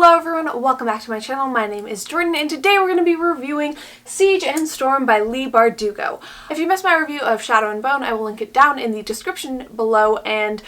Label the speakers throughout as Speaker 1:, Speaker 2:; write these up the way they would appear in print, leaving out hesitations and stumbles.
Speaker 1: Hello everyone, welcome back to my channel. My name is Jordan and today we're going to be reviewing Siege and Storm by Leigh Bardugo. If you missed my review of Shadow and Bone, I will link it down in the description below and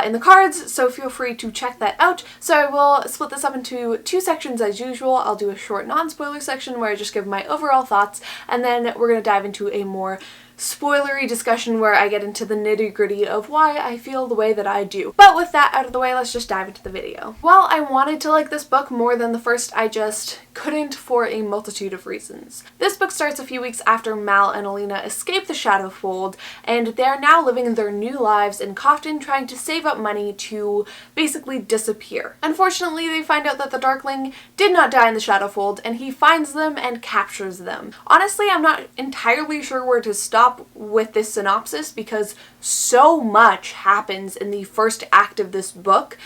Speaker 1: in the cards, so feel free to check that out. So I will split this up into two sections as usual. I'll do a short non-spoiler section where I just give my overall thoughts, and then we're going to dive into a more spoilery discussion where I get into the nitty-gritty of why I feel the way that I do. But with that out of the way, let's just dive into the video. While I wanted to like this book more than the first, I just couldn't for a multitude of reasons. This book starts a few weeks after Mal and Alina escape the Shadow Fold, and they're now living their new lives in Cofton, trying to save up money to basically disappear. Unfortunately, they find out that the Darkling did not die in the Shadow Fold, and he finds them and captures them. Honestly, I'm not entirely sure where to stop with this synopsis because so much happens in the first act of this book.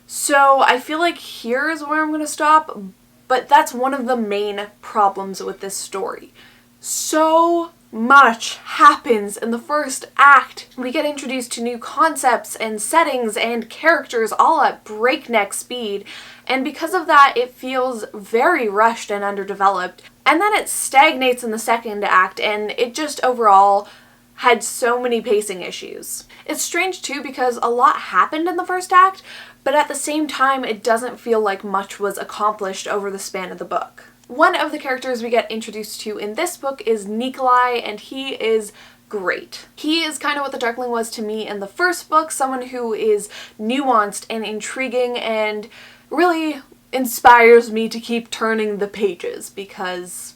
Speaker 1: So I feel like here is where I'm going to stop, but that's one of the main problems with this story. So much happens in the first act. We get introduced to new concepts and settings and characters all at breakneck speed, and because of that it feels very rushed and underdeveloped. And then it stagnates in the second act, and it just overall had so many pacing issues. It's strange too because a lot happened in the first act, but at the same time it doesn't feel like much was accomplished over the span of the book. One of the characters we get introduced to in this book is Nikolai, and he is great. He is kind of what the Darkling was to me in the first book, someone who is nuanced and intriguing and really inspires me to keep turning the pages because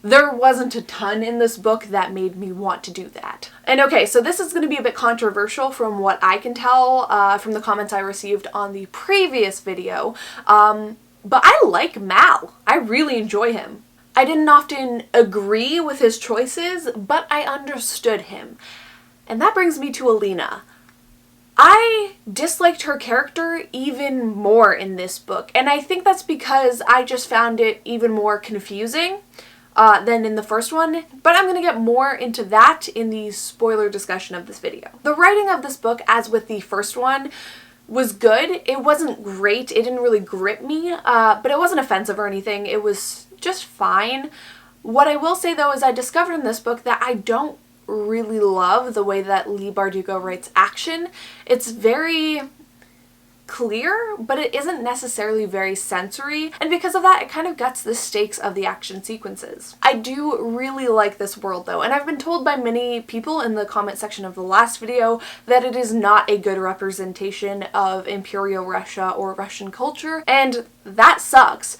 Speaker 1: there wasn't a ton in this book that made me want to do that. And okay, so this is going to be a bit controversial from what I can tell from the comments I received on the previous video, but I like Mal. I really enjoy him. I didn't often agree with his choices, but I understood him. And that brings me to Alina. I disliked her character even more in this book, and I think that's because I just found it even more confusing than in the first one, but I'm going to get more into that in the spoiler discussion of this video. The writing of this book, as with the first one, was good. It wasn't great, it didn't really grip me, but it wasn't offensive or anything, it was just fine. What I will say though is I discovered in this book that I don't really love the way that Leigh Bardugo writes action. It's very clear, but it isn't necessarily very sensory, and because of that it kind of guts the stakes of the action sequences. I do really like this world though, and I've been told by many people in the comment section of the last video that it is not a good representation of Imperial Russia or Russian culture, and that sucks.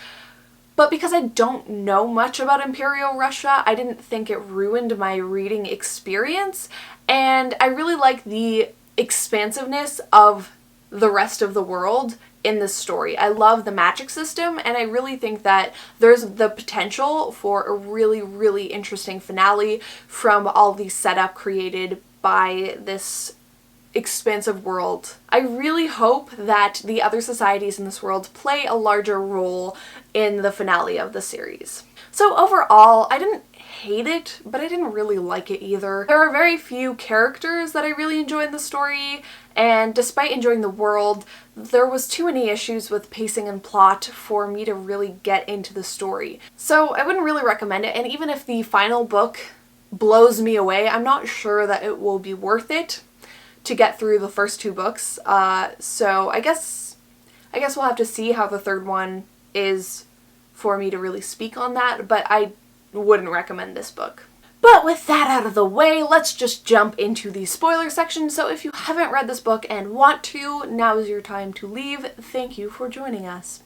Speaker 1: But because I don't know much about Imperial Russia, I didn't think it ruined my reading experience, and I really like the expansiveness of the rest of the world in this story. I love the magic system, and I really think that there's the potential for a really, really interesting finale from all the setup created by this expansive world. I really hope that the other societies in this world play a larger role in the finale of the series. So overall, I didn't hate it, but I didn't really like it either. There are very few characters that I really enjoy in the story, and despite enjoying the world, there was too many issues with pacing and plot for me to really get into the story. So I wouldn't really recommend it, and even if the final book blows me away, I'm not sure that it will be worth it to get through the first two books. So I guess we'll have to see how the third one is for me to really speak on that, but I wouldn't recommend this book. But with that out of the way, let's just jump into the spoiler section. So if you haven't read this book and want to, now is your time to leave. Thank you for joining us.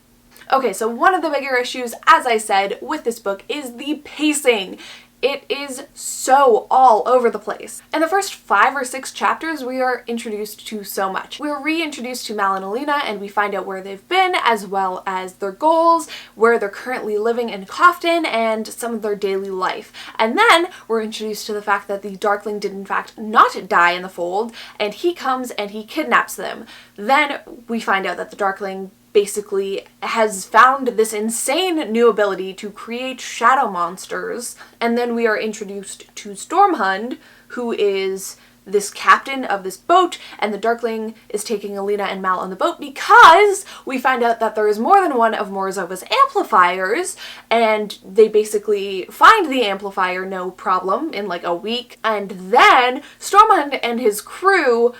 Speaker 1: Okay, so one of the bigger issues, as I said, with this book is the pacing. It is so all over the place. In the first 5 or 6 chapters, we are introduced to so much. We're reintroduced to Mal and Alina, and we find out where they've been, as well as their goals, where they're currently living in Cofton, and some of their daily life. And then we're introduced to the fact that the Darkling did in fact not die in the fold, and he comes and he kidnaps them. Then we find out that the Darkling basically has found this insane new ability to create shadow monsters, and then we are introduced to Stormhund, who is this captain of this boat, and the Darkling is taking Alina and Mal on the boat because we find out that there is more than one of Morozov's amplifiers, and they basically find the amplifier no problem in like a week, and then Stormhund and his crew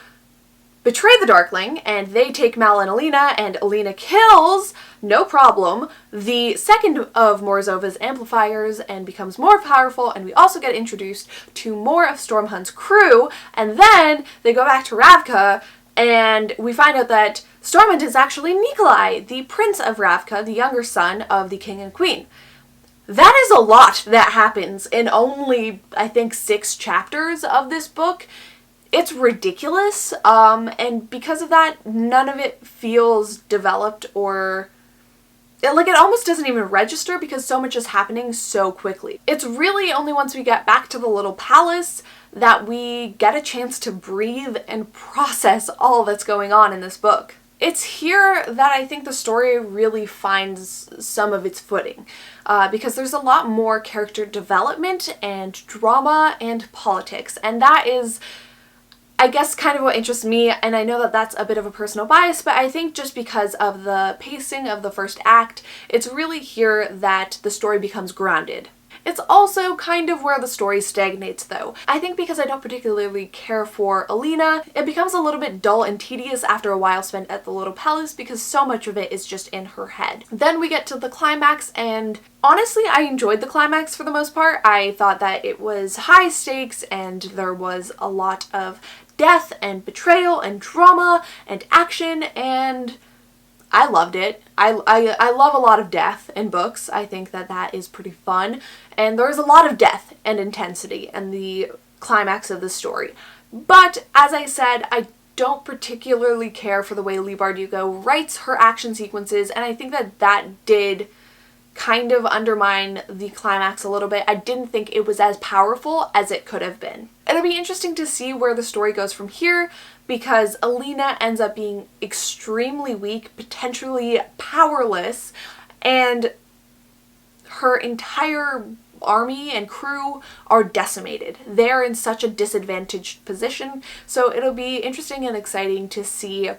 Speaker 1: betray the Darkling, and they take Mal and Alina kills, no problem, the second of Morozov's amplifiers and becomes more powerful, and we also get introduced to more of Stormhund's crew, and then they go back to Ravka, and we find out that Stormhund is actually Nikolai, the Prince of Ravka, the younger son of the King and Queen. That is a lot that happens in only, I think, 6 chapters of this book. It's ridiculous, and because of that, none of it feels developed or... it almost doesn't even register because so much is happening so quickly. It's really only once we get back to the little palace that we get a chance to breathe and process all that's going on in this book. It's here that I think the story really finds some of its footing, because there's a lot more character development and drama and politics, and that is, I guess, kind of what interests me, and I know that that's a bit of a personal bias, but I think just because of the pacing of the first act, it's really here that the story becomes grounded. It's also kind of where the story stagnates though. I think because I don't particularly care for Alina, it becomes a little bit dull and tedious after a while spent at the little palace because so much of it is just in her head. Then we get to the climax, and honestly, I enjoyed the climax for the most part. I thought that it was high stakes and there was a lot of death and betrayal and drama and action, and I loved it. I love a lot of death in books. I think that that is pretty fun, and there's a lot of death and intensity in the climax of the story. But as I said, I don't particularly care for the way Leigh Bardugo writes her action sequences, and I think that that did kind of undermine the climax a little bit. I didn't think it was as powerful as it could have been. It'll be interesting to see where the story goes from here, because Alina ends up being extremely weak, potentially powerless, and her entire army and crew are decimated. They're in such a disadvantaged position, so it'll be interesting and exciting to see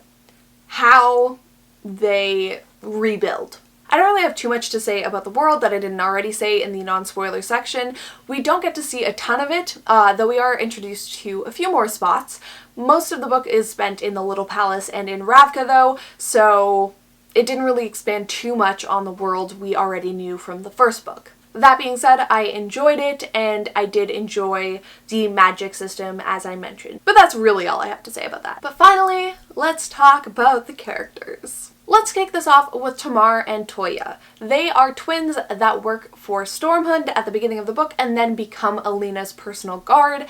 Speaker 1: how they rebuild. I don't really have too much to say about the world that I didn't already say in the non-spoiler section. We don't get to see a ton of it, though we are introduced to a few more spots. Most of the book is spent in the Little Palace and in Ravka though, so it didn't really expand too much on the world we already knew from the first book. That being said, I enjoyed it, and I did enjoy the magic system as I mentioned. But that's really all I have to say about that. But finally, let's talk about the characters. Let's kick this off with Tamar and Toya. They are twins that work for Stormhund at the beginning of the book and then become Alina's personal guard.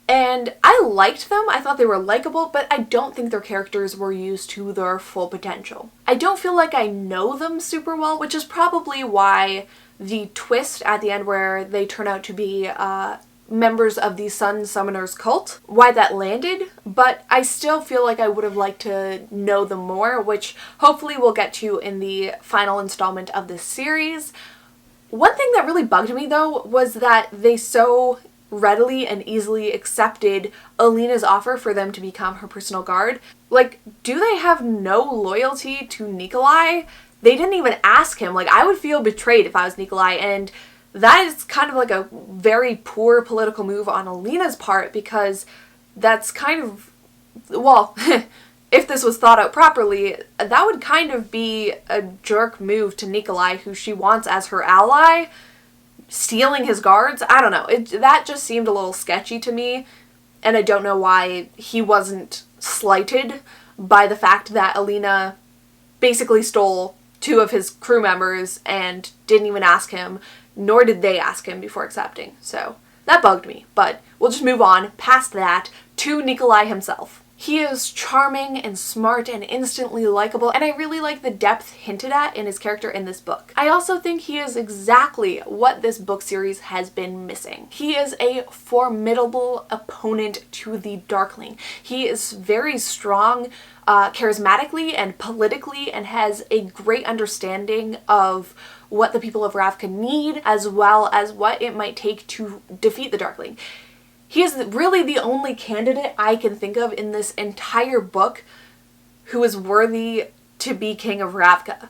Speaker 1: And I liked them. I thought they were likable, but I don't think their characters were used to their full potential. I don't feel like I know them super well, which is probably why the twist at the end where they turn out to be members of the Sun Summoners cult, why that landed, but I still feel like I would have liked to know them more, which hopefully we'll get to in the final installment of this series. One thing that really bugged me though was that they so readily and easily accepted Alina's offer for them to become her personal guard. Like, do they have no loyalty to Nikolai? They didn't even ask him. Like, I would feel betrayed if I was Nikolai, and that is kind of like a very poor political move on Alina's part, because that's kind of, well, if this was thought out properly, that would kind of be a jerk move to Nikolai, who she wants as her ally, stealing his guards. I don't know. That just seemed a little sketchy to me, and I don't know why he wasn't slighted by the fact that Alina basically stole 2 of his crew members and didn't even ask him, nor did they ask him before accepting. So that bugged me, but we'll just move on past that to Nikolai himself. He is charming and smart and instantly likable, and I really like the depth hinted at in his character in this book. I also think he is exactly what this book series has been missing. He is a formidable opponent to the Darkling. He is very strong charismatically and politically, and has a great understanding of what the people of Ravka need, as well as what it might take to defeat the Darkling. He is really the only candidate I can think of in this entire book who is worthy to be King of Ravka.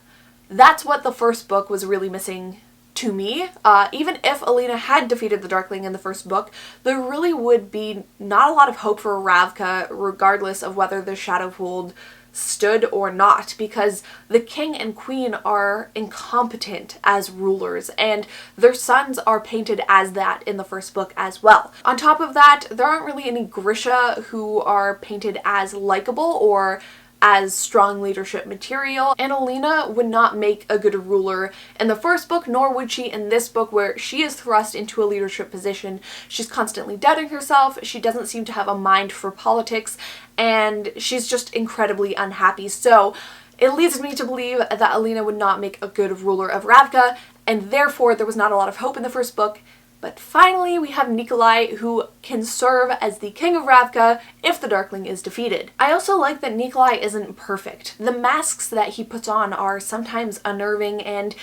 Speaker 1: That's what the first book was really missing to me. Even if Alina had defeated the Darkling in the first book, there really would be not a lot of hope for Ravka regardless of whether the Shadowhold stood or not, because the king and queen are incompetent as rulers and their sons are painted as that in the first book as well. On top of that, there aren't really any Grisha who are painted as likable or as strong leadership material, and Alina would not make a good ruler in the first book, nor would she in this book, where she is thrust into a leadership position. She's constantly doubting herself, she doesn't seem to have a mind for politics, and she's just incredibly unhappy. So it leads me to believe that Alina would not make a good ruler of Ravka, and therefore there was not a lot of hope in the first book. But finally, we have Nikolai, who can serve as the king of Ravka if the Darkling is defeated. I also like that Nikolai isn't perfect. The masks that he puts on are sometimes unnerving, and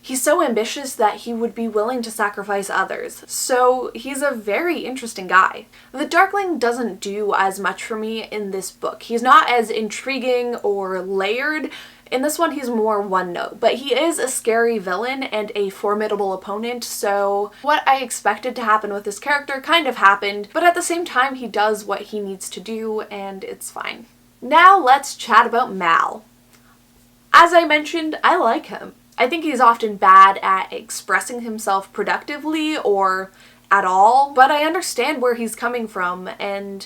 Speaker 1: he's so ambitious that he would be willing to sacrifice others. So he's a very interesting guy. The Darkling doesn't do as much for me in this book. He's not as intriguing or layered. In this one, he's more one note, but he is a scary villain and a formidable opponent, so what I expected to happen with this character kind of happened, but at the same time, he does what he needs to do, and it's fine. Now let's chat about Mal. As I mentioned, I like him. I think he's often bad at expressing himself productively or at all, but I understand where he's coming from, and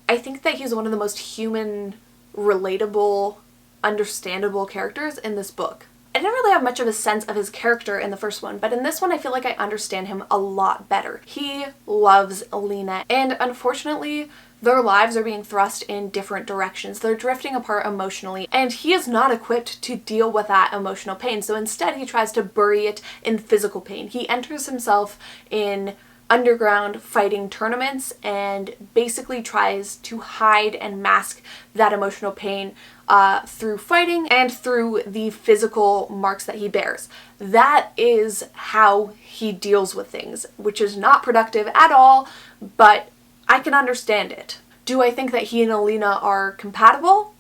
Speaker 1: I think that he's one of the most human, relatable, understandable characters in this book. I didn't really have much of a sense of his character in the first one, but in this one I feel like I understand him a lot better. He loves Alina, and unfortunately their lives are being thrust in different directions. They're drifting apart emotionally, and he is not equipped to deal with that emotional pain, so instead he tries to bury it in physical pain. He enters himself in underground fighting tournaments and basically tries to hide and mask that emotional pain through fighting and through the physical marks that he bears. That is how he deals with things, which is not productive at all, but I can understand it. Do I think that he and Alina are compatible?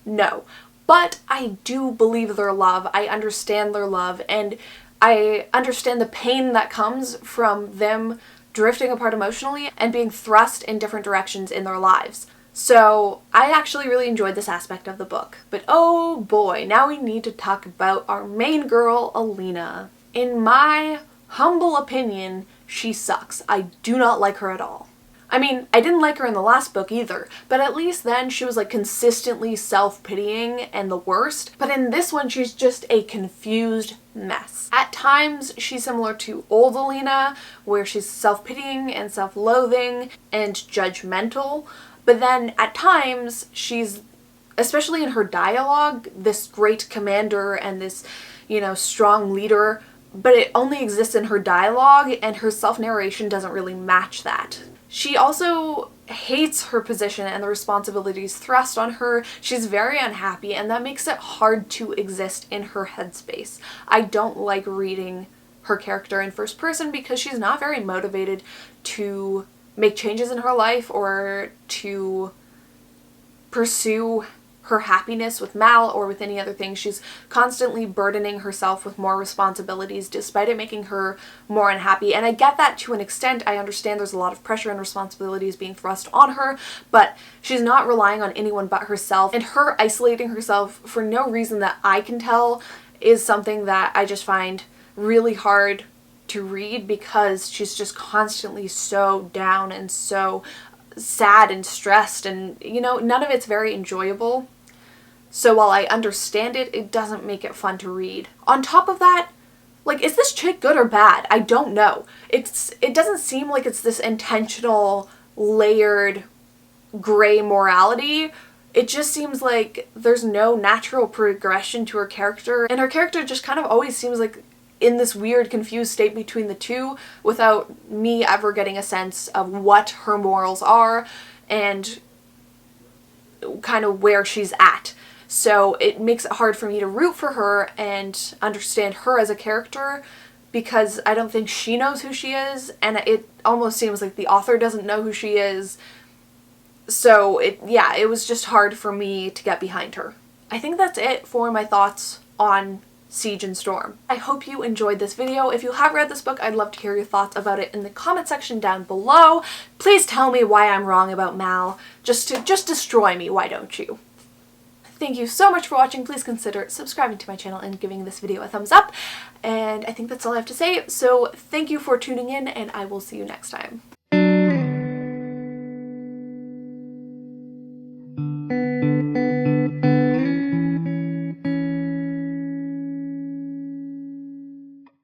Speaker 1: No. But I do believe their love. I understand their love, and I understand the pain that comes from them drifting apart emotionally and being thrust in different directions in their lives. So I actually really enjoyed this aspect of the book. But oh boy, now we need to talk about our main girl, Alina. In my humble opinion, she sucks. I do not like her at all. I mean, I didn't like her in the last book either, but at least then she was like consistently self-pitying and the worst. But in this one, she's just a confused mess. At times, she's similar to old Alina, where she's self-pitying and self-loathing and judgmental. But then at times, she's, especially in her dialogue, this great commander and this, strong leader, but it only exists in her dialogue, and her self-narration doesn't really match that. She also hates her position and the responsibilities thrust on her. She's very unhappy, and that makes it hard to exist in her headspace. I don't like reading her character in first person because she's not very motivated to make changes in her life or to pursue her happiness with Mal or with any other thing. She's constantly burdening herself with more responsibilities despite it making her more unhappy. And I get that to an extent. I understand there's a lot of pressure and responsibilities being thrust on her, but she's not relying on anyone but herself. And her isolating herself for no reason that I can tell is something that I just find really hard to read, because she's just constantly so down and so sad and stressed, and none of it's very enjoyable. So while I understand it, it doesn't make it fun to read. On top of that, is this chick good or bad? I don't know. It doesn't seem like it's this intentional, layered, gray morality. It just seems like there's no natural progression to her character, and her character just kind of always seems like in this weird, confused state between the two without me ever getting a sense of what her morals are and kind of where she's at. So it makes it hard for me to root for her and understand her as a character because I don't think she knows who she is, and it almost seems like the author doesn't know who she is. So it was just hard for me to get behind her. I think that's it for my thoughts on Siege and Storm. I hope you enjoyed this video. If you have read this book, I'd love to hear your thoughts about it in the comment section down below. Please tell me why I'm wrong about Mal. Just destroy me, why don't you? Thank you so much for watching. Please consider subscribing to my channel and giving this video a thumbs up. And I think that's all I have to say. So thank you for tuning in, and I will see you next time.